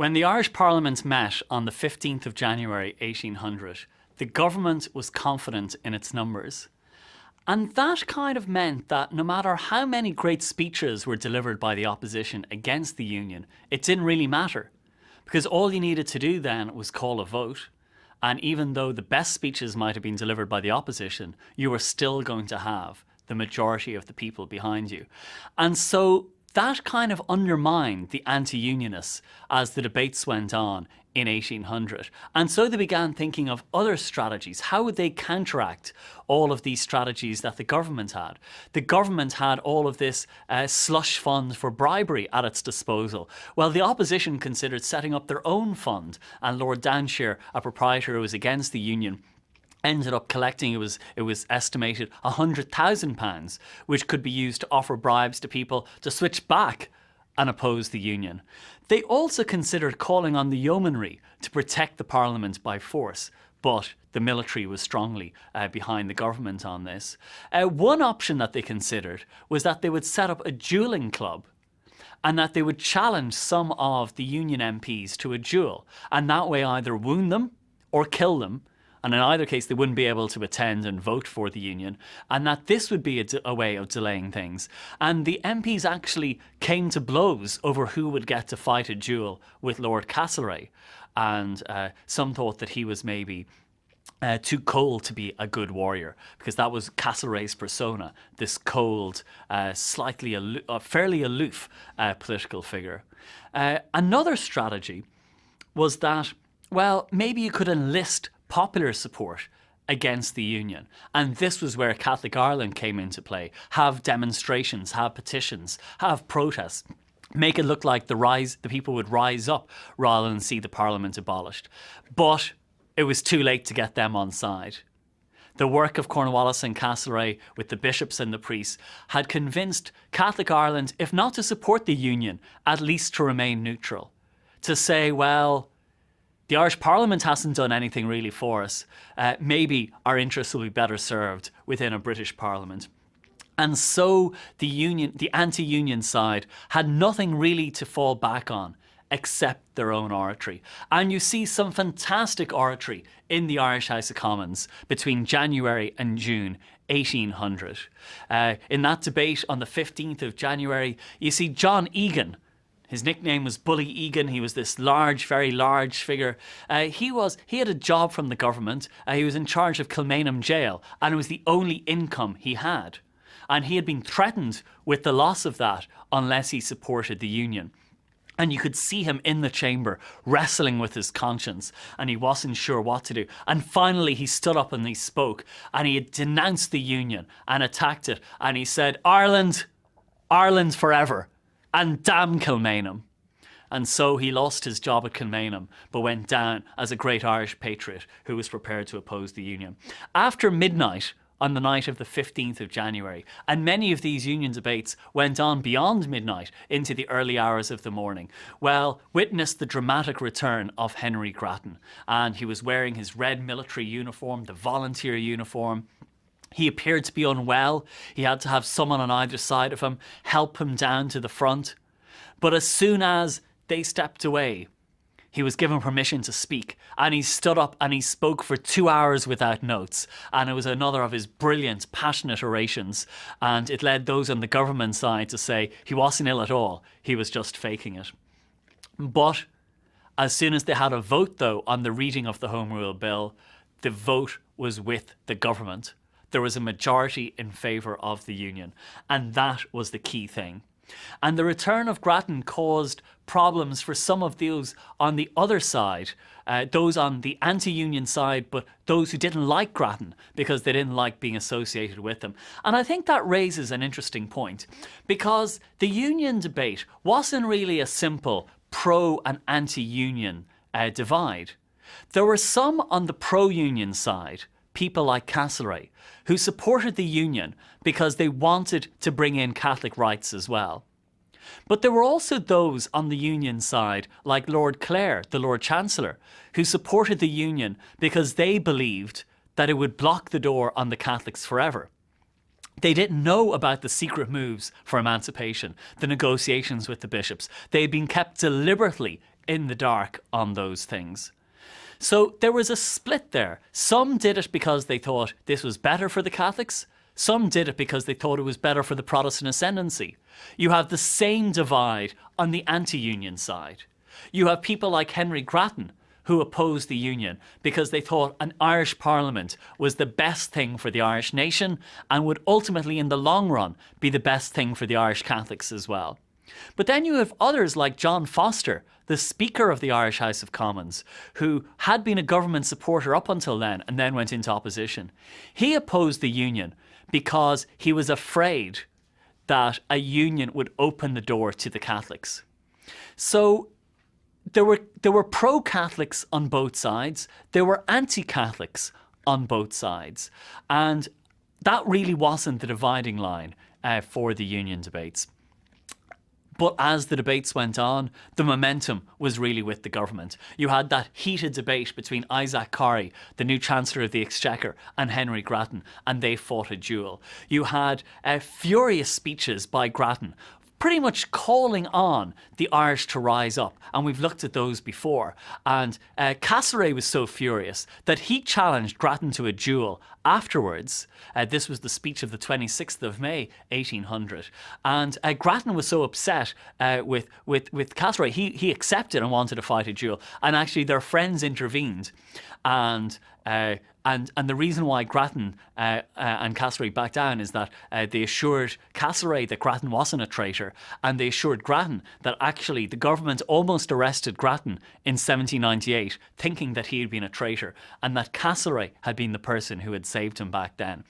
When the Irish Parliament met on the 15th of January 1800, the government was confident in its numbers. And that kind of meant that no matter how many great speeches were delivered by the opposition against the union, it didn't really matter. Because all you needed to do then was call a vote. And even though the best speeches might have been delivered by the opposition, you were still going to have the majority of the people behind you. And so that kind of undermined the anti-unionists as the debates went on in 1800. And so they began thinking of other strategies. How would they counteract all of these strategies that the government had? The government had all of this slush fund for bribery at its disposal. Well, the opposition considered setting up their own fund, and Lord Downshire, a proprietor who was against the union, ended up collecting, it was estimated, £100,000, which could be used to offer bribes to people to switch back and oppose the union. They also considered calling on the yeomanry to protect the Parliament by force, but the military was strongly behind the government on this. One option that they considered was that they would set up a duelling club, and that they would challenge some of the union MPs to a duel, and that way either wound them or kill them. And in either case, they wouldn't be able to attend and vote for the union, and that this would be a way of delaying things. And the MPs actually came to blows over who would get to fight a duel with Lord Castlereagh. And some thought that he was maybe too cold to be a good warrior, because that was Castlereagh's persona, this cold, fairly aloof political figure. Another strategy was that, well, maybe you could enlist popular support against the union. And this was where Catholic Ireland came into play. Have demonstrations, have petitions, have protests. Make it look like the people would rise up rather than see the Parliament abolished. But it was too late to get them on side. The work of Cornwallis and Castlereagh with the bishops and the priests had convinced Catholic Ireland, if not to support the union, at least to remain neutral. To say, well, the Irish Parliament hasn't done anything really for us. Maybe our interests will be better served within a British Parliament. And so the anti-union side had nothing really to fall back on except their own oratory. And you see some fantastic oratory in the Irish House of Commons between January and June 1800. In that debate on the 15th of January, you see John Egan. His nickname was Bully Egan. He was this large, very large figure. He had a job from the government. He was in charge of Kilmainham Jail, and it was the only income he had. And he had been threatened with the loss of that unless he supported the union. And you could see him in the chamber wrestling with his conscience, and he wasn't sure what to do. And finally he stood up and he spoke, and he had denounced the union and attacked it. And he said, Ireland forever. And damn Kilmainham. And so he lost his job at Kilmainham, but went down as a great Irish patriot who was prepared to oppose the union. After midnight, on the night of the 15th of January, and many of these union debates went on beyond midnight into the early hours of the morning, well, witnessed the dramatic return of Henry Grattan. And he was wearing his red military uniform, the volunteer uniform. He appeared to be unwell. He had to have someone on either side of him help him down to the front. But as soon as they stepped away, he was given permission to speak. And he stood up and he spoke for 2 hours without notes. And it was another of his brilliant, passionate orations. And it led those on the government side to say he wasn't ill at all. He was just faking it. But as soon as they had a vote, though, on the reading of the Home Rule Bill, the vote was with the government. There was a majority in favour of the union, and that was the key thing. And the return of Grattan caused problems for some of those on the other side, those on the anti-union side, but those who didn't like Grattan because they didn't like being associated with him. And I think that raises an interesting point, because the union debate wasn't really a simple pro and anti-union divide. There were some on the pro-union side, people like Castlereagh, who supported the union because they wanted to bring in Catholic rights as well. But there were also those on the union side, like Lord Clare, the Lord Chancellor, who supported the union because they believed that it would block the door on the Catholics forever. They didn't know about the secret moves for emancipation, the negotiations with the bishops. They had been kept deliberately in the dark on those things. So there was a split there. Some did it because they thought this was better for the Catholics. Some did it because they thought it was better for the Protestant ascendancy. You have the same divide on the anti-union side. You have people like Henry Grattan, who opposed the union because they thought an Irish Parliament was the best thing for the Irish nation and would ultimately, in the long run, be the best thing for the Irish Catholics as well. But then you have others like John Foster, the Speaker of the Irish House of Commons, who had been a government supporter up until then and then went into opposition. He opposed the union because he was afraid that a union would open the door to the Catholics. So there were pro-Catholics on both sides. There were anti-Catholics on both sides. And that really wasn't the dividing line for the union debates. But as the debates went on, the momentum was really with the government. You had that heated debate between Isaac Corrie, the new Chancellor of the Exchequer, and Henry Grattan, and they fought a duel. You had furious speeches by Grattan, pretty much calling on the Irish to rise up. And we've looked at those before. And Castlereagh was so furious that he challenged Grattan to a duel afterwards. This was the speech of the 26th of May, 1800. And Grattan was so upset with Castlereagh, he accepted and wanted to fight a duel. And actually their friends intervened. And the reason why Grattan and Castlereagh backed down is that they assured Castlereagh that Grattan wasn't a traitor, and they assured Grattan that actually the government almost arrested Grattan in 1798, thinking that he had been a traitor, and that Castlereagh had been the person who had saved him back then.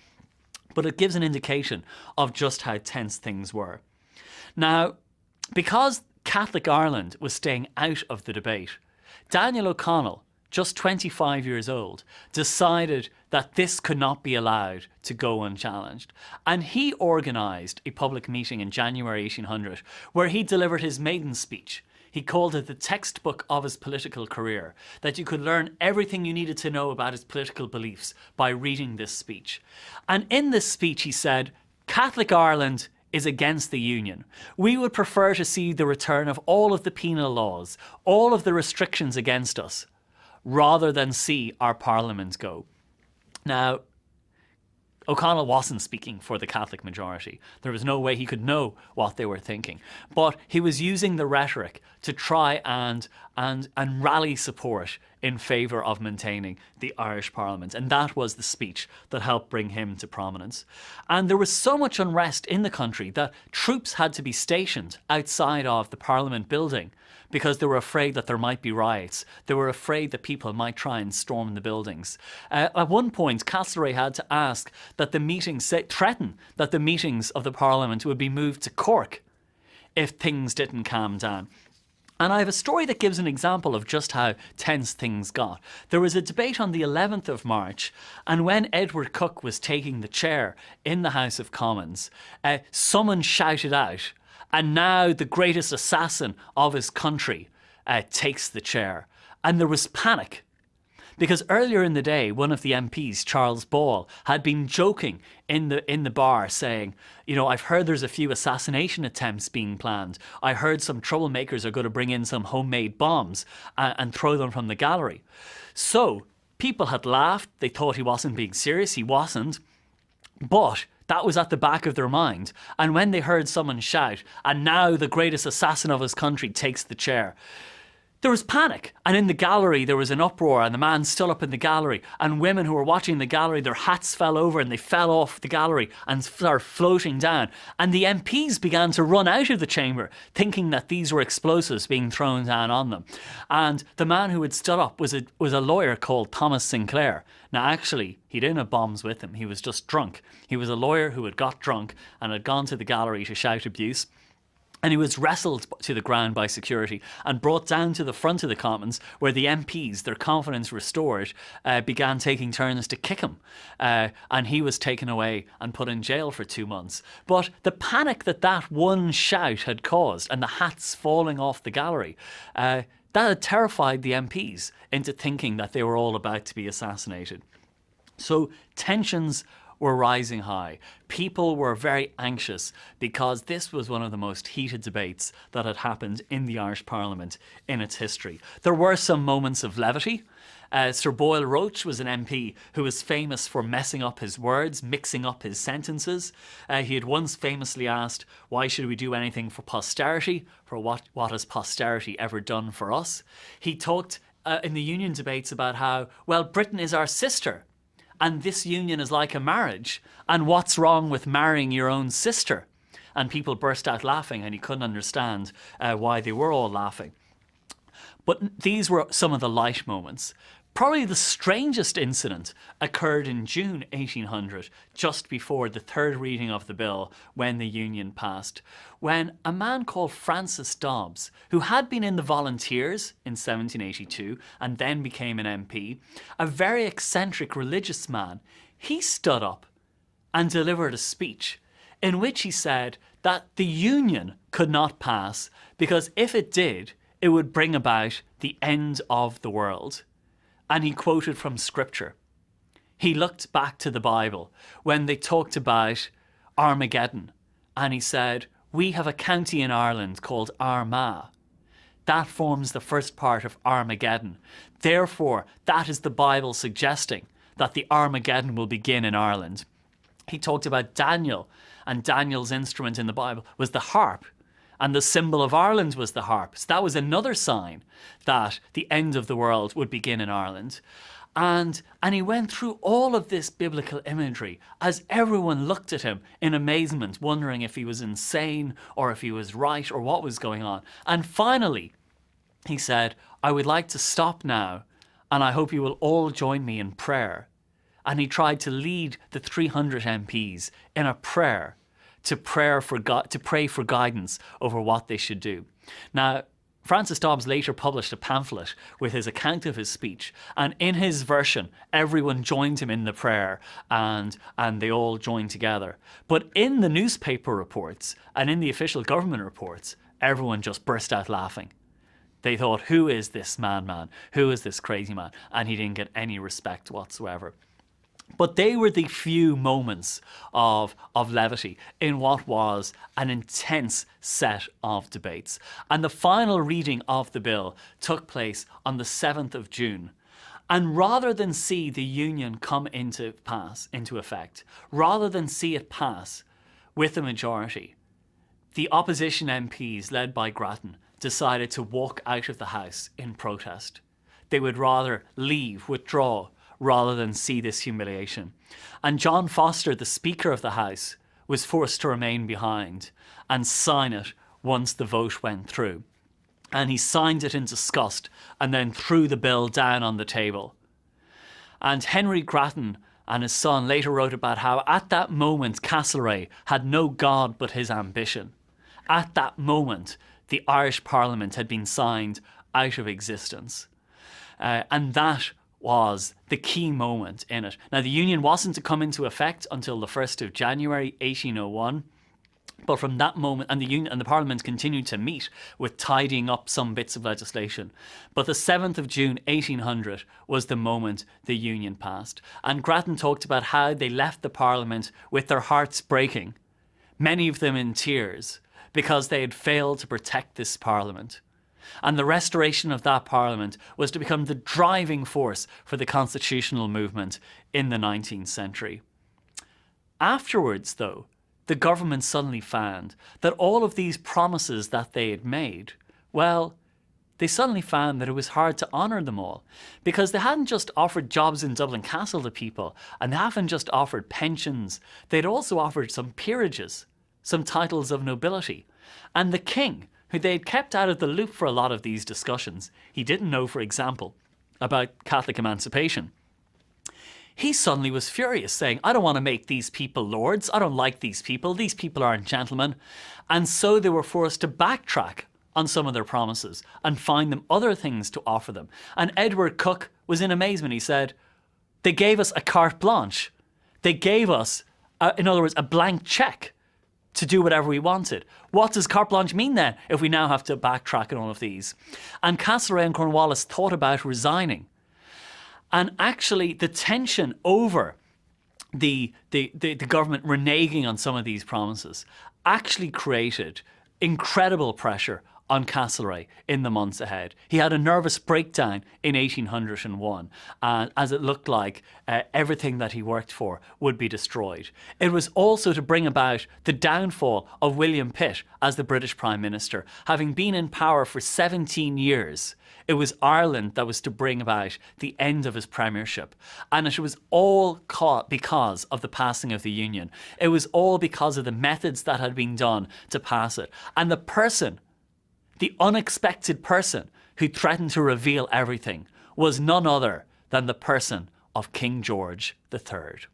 But it gives an indication of just how tense things were. Now, because Catholic Ireland was staying out of the debate, Daniel O'Connell, just 25 years old, decided that this could not be allowed to go unchallenged. And he organised a public meeting in January 1800 where he delivered his maiden speech. He called it the textbook of his political career, that you could learn everything you needed to know about his political beliefs by reading this speech. And in this speech he said, Catholic Ireland is against the union. We would prefer to see the return of all of the penal laws, all of the restrictions against us, rather than see our parliament go. Now, O'Connell wasn't speaking for the Catholic majority. There was no way he could know what they were thinking. But he was using the rhetoric to try and rally support in favour of maintaining the Irish Parliament. And that was the speech that helped bring him to prominence. And there was so much unrest in the country that troops had to be stationed outside of the Parliament building because they were afraid that there might be riots. They were afraid that people might try and storm the buildings. At one point, Castlereagh had to ask that the meetings, threaten that the meetings of the Parliament would be moved to Cork if things didn't calm down. And I have a story that gives an example of just how tense things got. There was a debate on the 11th of March, and when Edward Cook was taking the chair in the House of Commons, someone shouted out, and now the greatest assassin of his country takes the chair. And there was panic. Because earlier in the day, one of the MPs, Charles Ball, had been joking in the bar saying, you know, I've heard there's a few assassination attempts being planned. I heard some troublemakers are going to bring in some homemade bombs and throw them from the gallery. So people had laughed. They thought he wasn't being serious. He wasn't. But that was at the back of their mind. And when they heard someone shout, and now the greatest assassin of his country takes the chair, there was panic. And in the gallery, there was an uproar, and the man stood up in the gallery, and women who were watching the gallery, their hats fell over and they fell off the gallery and started floating down. And the MPs began to run out of the chamber, thinking that these were explosives being thrown down on them. And the man who had stood up was a lawyer called Thomas Sinclair. Now, actually, he didn't have bombs with him. He was just drunk. He was a lawyer who had got drunk and had gone to the gallery to shout abuse. And he was wrestled to the ground by security and brought down to the front of the Commons, where the MPs, their confidence restored, began taking turns to kick him. And he was taken away and put in jail for 2 months. But the panic that one shout had caused, and the hats falling off the gallery, that had terrified the MPs into thinking that they were all about to be assassinated. So tensions were rising high. People were very anxious because this was one of the most heated debates that had happened in the Irish Parliament in its history. There were some moments of levity. Sir Boyle Roche was an MP who was famous for messing up his words, mixing up his sentences. He had once famously asked, why should we do anything for posterity? For what has posterity ever done for us? He talked in the union debates about how, well, Britain is our sister and this union is like a marriage, and what's wrong with marrying your own sister? And people burst out laughing, and he couldn't understand why they were all laughing. But these were some of the light moments. Probably the strangest incident occurred in June 1800, just before the third reading of the bill when the Union passed, when a man called Francis Dobbs, who had been in the Volunteers in 1782 and then became an MP, a very eccentric religious man, he stood up and delivered a speech in which he said that the Union could not pass because if it did, it would bring about the end of the world. And he quoted from scripture. He looked back to the Bible when they talked about Armageddon. And he said, we have a county in Ireland called Armagh. That forms the first part of Armageddon. Therefore, that is the Bible suggesting that the Armageddon will begin in Ireland. He talked about Daniel, and Daniel's instrument in the Bible was the harp. And the symbol of Ireland was the harp. So that was another sign that the end of the world would begin in Ireland. And he went through all of this biblical imagery as everyone looked at him in amazement, wondering if he was insane or if he was right or what was going on. And finally, he said, I would like to stop now, and I hope you will all join me in prayer. And he tried to lead the 300 MPs in a prayer to pray for guidance over what they should do. Now, Francis Dobbs later published a pamphlet with his account of his speech, and in his version, everyone joined him in the prayer, and they all joined together. But in the newspaper reports and in the official government reports, everyone just burst out laughing. They thought, who is this madman? Who is this crazy man? And he didn't get any respect whatsoever. But they were the few moments of levity in what was an intense set of debates. And the final reading of the bill took place on the 7th of June. And rather than see the union come into effect, rather than see it pass with a majority, the opposition MPs, led by Grattan, decided to walk out of the House in protest. They would rather leave, withdraw, rather than see this humiliation. And John Foster, the Speaker of the House, was forced to remain behind and sign it once the vote went through. And he signed it in disgust and then threw the bill down on the table. And Henry Grattan and his son later wrote about how at that moment Castlereagh had no God but his ambition. At that moment, the Irish Parliament had been signed out of existence. And that was the key moment in it. Now, the union wasn't to come into effect until the 1st of January 1801, but from that moment, and the union and the Parliament continued to meet with tidying up some bits of legislation. But the 7th of June 1800 was the moment the union passed. And Grattan talked about how they left the Parliament with their hearts breaking, many of them in tears, because they had failed to protect this Parliament. And the restoration of that Parliament was to become the driving force for the constitutional movement in the 19th century. Afterwards, though, the government suddenly found that all of these promises that they had made, well, they suddenly found that it was hard to honour them all, because they hadn't just offered jobs in Dublin Castle to people, and they haven't just offered pensions, they'd also offered some peerages, some titles of nobility. And the king, who they'd kept out of the loop for a lot of these discussions, he didn't know, for example, about Catholic emancipation. He suddenly was furious, saying, I don't want to make these people lords, I don't like these people aren't gentlemen. And so they were forced to backtrack on some of their promises and find them other things to offer them. And Edward Cook was in amazement. He said, they gave us a carte blanche. They gave us, in other words, a blank cheque to do whatever we wanted. What does carte blanche mean then, if we now have to backtrack on all of these? And Castlereagh and Cornwallis thought about resigning. And actually, the tension over the government reneging on some of these promises actually created incredible pressure on Castlereagh in the months ahead. He had a nervous breakdown in 1801, as it looked like everything that he worked for would be destroyed. It was also to bring about the downfall of William Pitt as the British Prime Minister. Having been in power for 17 years, it was Ireland that was to bring about the end of his premiership. And it was all because of the passing of the Union. It was all because of the methods that had been done to pass it. And the unexpected person who threatened to reveal everything was none other than the person of King George III.